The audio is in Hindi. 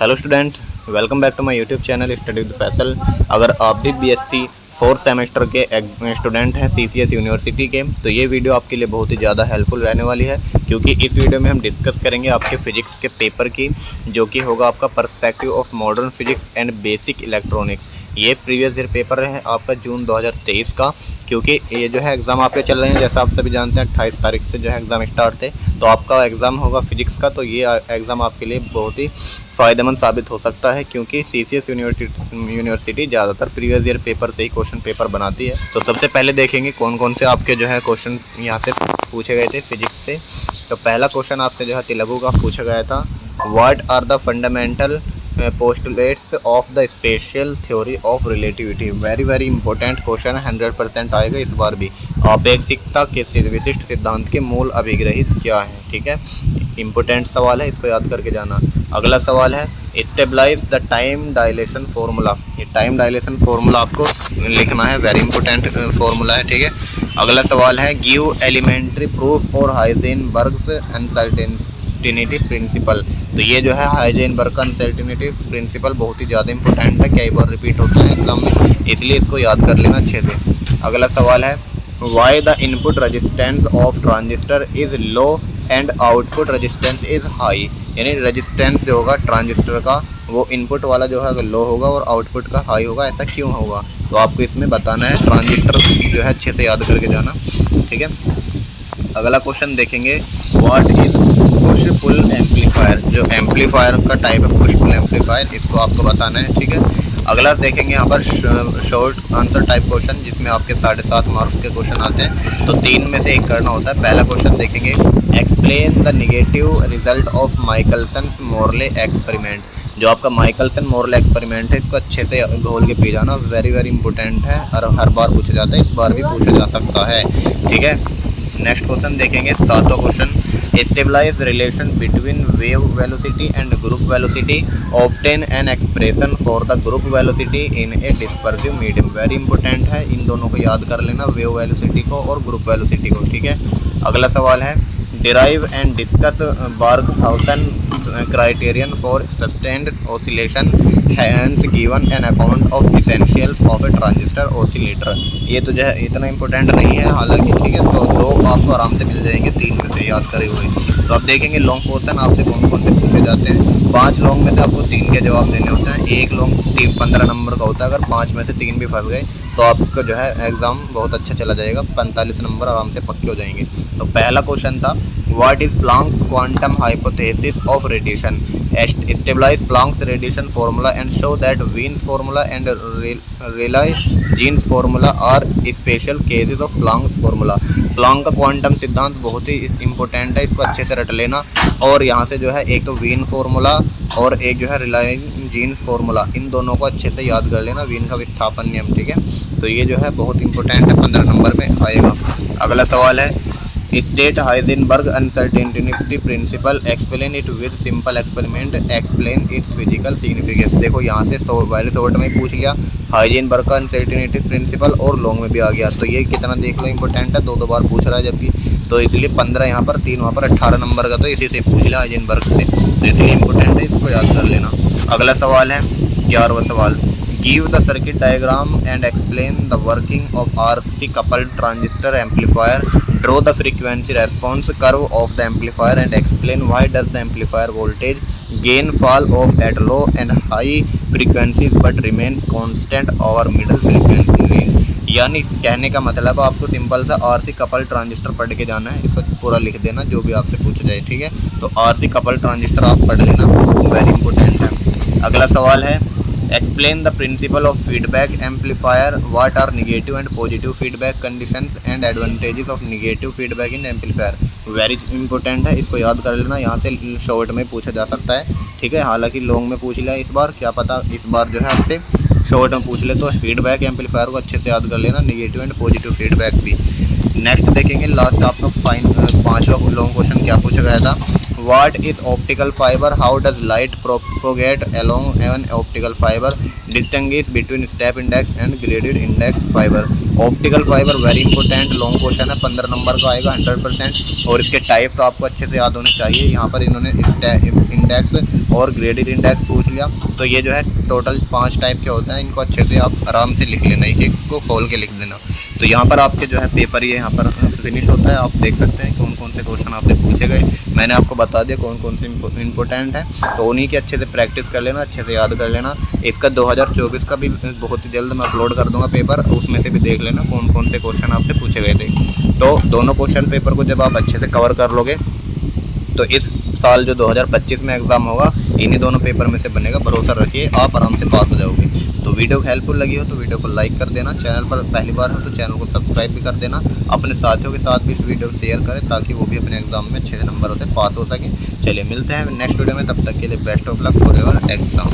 Hello student, welcome back to my YouTube channel study with Faisal. अगर आप भी बीएससी फोर्थ सेमेस्टर के स्टूडेंट हैं सीसीएस यूनिवर्सिटी के, तो ये वीडियो आपके लिए बहुत ही ज़्यादा हेल्पफुल रहने वाली है, क्योंकि इस वीडियो में हम डिस्कस करेंगे आपके फिजिक्स के पेपर की, जो कि होगा आपका perspective of modern physics and basic electronics. ये प्रीवियस ईयर पेपर है आपका जून 2023 का, क्योंकि ये जो है एग्ज़ाम आपके चल रहे हैं, जैसा आप सभी जानते हैं 28 तारीख से जो है एग्ज़ाम स्टार्ट थे। तो आपका एग्ज़ाम होगा फिजिक्स का, तो ये एग्ज़ाम आपके लिए बहुत ही फ़ायदेमंद साबित हो सकता है, क्योंकि सीसीएस यूनिवर्सिटी ज़्यादातर प्रीवियस ईयर पेपर से ही क्वेश्चन पेपर बनाती है। तो सबसे पहले देखेंगे कौन कौन से आपके जो है क्वेश्चन यहाँ से पूछे गए थे फिजिक्स से। तो पहला क्वेश्चन आपसे जो है तेलुगु का पूछा गया था, what are the fundamental postulates of the special theory of relativity. Very important question है, 100% आएगा इस बार भी। अपेक्षिकता के विशिष्ट सिद्धांत के मूल अभिग्रहित क्या है, ठीक है, इंपॉर्टेंट सवाल है, इसको याद करके जाना। अगला सवाल है, stabilize the time dilation formula. ये टाइम डायलेशन फार्मूला आपको लिखना है, वेरी इंपॉर्टेंट फार्मूला है, ठीक है। अगला सवाल है, गिव एलिमेंट्री प्रूफ और हाइजेनबर्ग्स अनसर्टेनिटी प्रिंसिपल। तो ये जो है हाइजेनबर्ग का अनसर्टेनिटी प्रिंसिपल बहुत ही ज़्यादा इंपॉर्टेंट है, कई बार रिपीट होता है एग्जाम में, इसलिए इसको याद कर लेना अच्छे से। अगला सवाल है, why the input resistance of transistor is low and output resistance is high. यानी रजिस्टेंस जो होगा ट्रांजिस्टर का, वो इनपुट वाला जो है लो होगा और आउटपुट का हाई होगा, ऐसा क्यों होगा? तो आपको इसमें बताना है, ट्रांजिस्टर जो है अच्छे से याद करके जाना, ठीक है। अगला क्वेश्चन देखेंगे, what is push pull amplifier. जो एम्पलीफायर का टाइप है पुश पुल एम्पलीफायर, इसको आपको बताना है, ठीक है। अगला देखेंगे यहाँ पर शॉर्ट आंसर टाइप क्वेश्चन, जिसमें आपके 7.5 मार्क्स के क्वेश्चन आते हैं, तो 3 में से 1 करना होता है। पहला क्वेश्चन देखेंगे, explain the negative result of Michelson Morley experiment. जो आपका माइकलसन मोरले एक्सपेरिमेंट है, इसको अच्छे से घोल के पी जाना, वेरी इंपॉर्टेंट है और हर बार पूछा जाता है, इस बार भी पूछा जा सकता है, ठीक है। नेक्स्ट क्वेश्चन देखेंगे, 7वां question, establish relation between wave velocity and group velocity, obtain an expression for the group velocity in a dispersive medium. Very important है, इन दोनों को याद कर लेना, वेव वेलोसिटी को और ग्रुप वेलोसिटी को, ठीक है। अगला सवाल है, derive and discuss Barkhausen criterion for sustained oscillation, hence given an account of essentials of a transistor oscillator. ये तो जो है इतना इंपॉर्टेंट नहीं है हालांकि, ठीक है, तो 2 आपको आराम से मिल जाएंगे 3 में से याद करे हुए। तो अब देखेंगे लॉन्ग क्वेश्चन आपसे कौन कौन से पूछे जाते हैं। 5 लॉन्ग में से आपको 3 के जवाब देने होते हैं, 1 लॉन्ग 15 नंबर का होता है। अगर 5 में से 3 भी फंस गए तो आपका जो है एग्ज़ाम बहुत अच्छा चला जाएगा, 45 नंबर आराम से पक्के हो जाएंगे। तो पहला क्वेश्चन था, what is Planck's quantum hypothesis of radiation, establish Planck's radiation formula and show that Wien's formula and Rayleigh Jeans formula are special cases of Planck's formula. Planck का क्वांटम सिद्धांत बहुत ही इंपॉर्टेंट है, इसको अच्छे से रट लेना। और यहाँ से जो है एक तो वीन फार्मूला और एक जो है रिलाई जीन्स फार्मूला, इन दोनों को अच्छे से याद कर लेना, वीन का विस्थापन नियम, ठीक है। तो ये जो है बहुत इंपॉर्टेंट है, 15 नंबर में आएगा। अगला सवाल है, state Heisenberg uncertainty principle, explain it with simple experiment, explain it's physical significance. देखो यहाँ से पहले शॉर्ट में ही पूछ लिया हाइजेनबर्ग का अनसर्टेनिटी प्रिंसिपल, और लॉन्ग में भी आ गया, तो ये कितना देख लो इंपॉर्टेंट है, 2 बार पूछ रहा है जबकि, तो इसलिए 15 यहाँ पर, 3 वहाँ पर, 18 नंबर का तो इसी से पूछ लिया हाइजेनबर्ग से, तो इसलिए इंपॉर्टेंट है, इसको याद कर लेना। अगला सवाल है 11वां सवाल, give the circuit diagram and explain the working of RC coupled transistor amplifier, draw the frequency response curve of the amplifier and explain why does the amplifier voltage gain fall of at low and high frequencies but remains constant over middle frequency range. यानी कहने का मतलब आपको सिंपल सा आरसी कपल ट्रांजिस्टर पढ़ के जाना है, इसको पूरा लिख देना जो भी आपसे पूछा जाए, ठीक है। तो आरसी कपल ट्रांजिस्टर आप पढ़ लेना, वेरी इंपॉर्टेंट है। अगला सवाल है, explain the principle of feedback amplifier, what are negative and positive feedback conditions and advantages of negative feedback in amplifier. Very important है, इसको याद कर लेना, यहाँ से शॉर्ट में पूछा जा सकता है, ठीक है। हालांकि लॉन्ग में पूछ लिया इस बार, क्या पता इस बार जो है आपसे शॉर्ट में पूछ ले, तो फीडबैक एम्पलीफायर को अच्छे से याद कर लेना, नेगेटिव एंड पॉजिटिव फीडबैक भी। नेक्स्ट देखेंगे लास्ट आपका 5वां लॉन्ग क्वेश्चन क्या पूछा गया था, what is optical fibre, how does light propagate along an optical fibre, distinguish between step index and graded index fibre. Optical fibre very important long question है, 15 नंबर का आएगा 100%। और इसके टाइप्स आपको अच्छे से याद होने चाहिए। यहाँ पर इन्होंने इंडेक्स और ग्रेडेड इंडेक्स पूछ लिया, तो ये जो है टोटल 5 टाइप के होते हैं। इनको अच्छे से आप आराम से लिख लेना, एक को खोल के लिख देना। तो यहाँ पर आपके जो है पेपर ये यहाँ पर फिनिश होता है। आप देख सकते हैं कौन कौन से क्वेश्चन आपसे पूछे गए, मैंने आपको बता दिया कौन कौन से इंपॉर्टेंट है। तो उन्हीं की अच्छे से प्रैक्टिस कर लेना, अच्छे से याद कर लेना। इसका 2024 का भी बहुत ही जल्द मैं अपलोड कर दूंगा पेपर, उसमें से भी देख लेना कौन कौन से क्वेश्चन आपसे पूछे गए थे। तो दोनों क्वेश्चन पेपर को जब आप अच्छे से कवर कर लोगे तो इस साल जो 2025 में एग्ज़ाम होगा इन्हीं दोनों पेपर में से बनेगा। भरोसा रखिए आप आराम से पास हो जाओगे। तो वीडियो हेल्पफुल लगी हो तो वीडियो को लाइक कर देना, चैनल पर पहली बार हो तो चैनल को सब्सक्राइब भी कर देना, अपने साथियों के साथ भी इस वीडियो को शेयर करें ताकि वो भी अपने एग्जाम में अच्छे नंबरों से पास हो सकें। चलिए मिलते हैं नेक्स्ट वीडियो में, तब तक के लिए best of luck for your exam.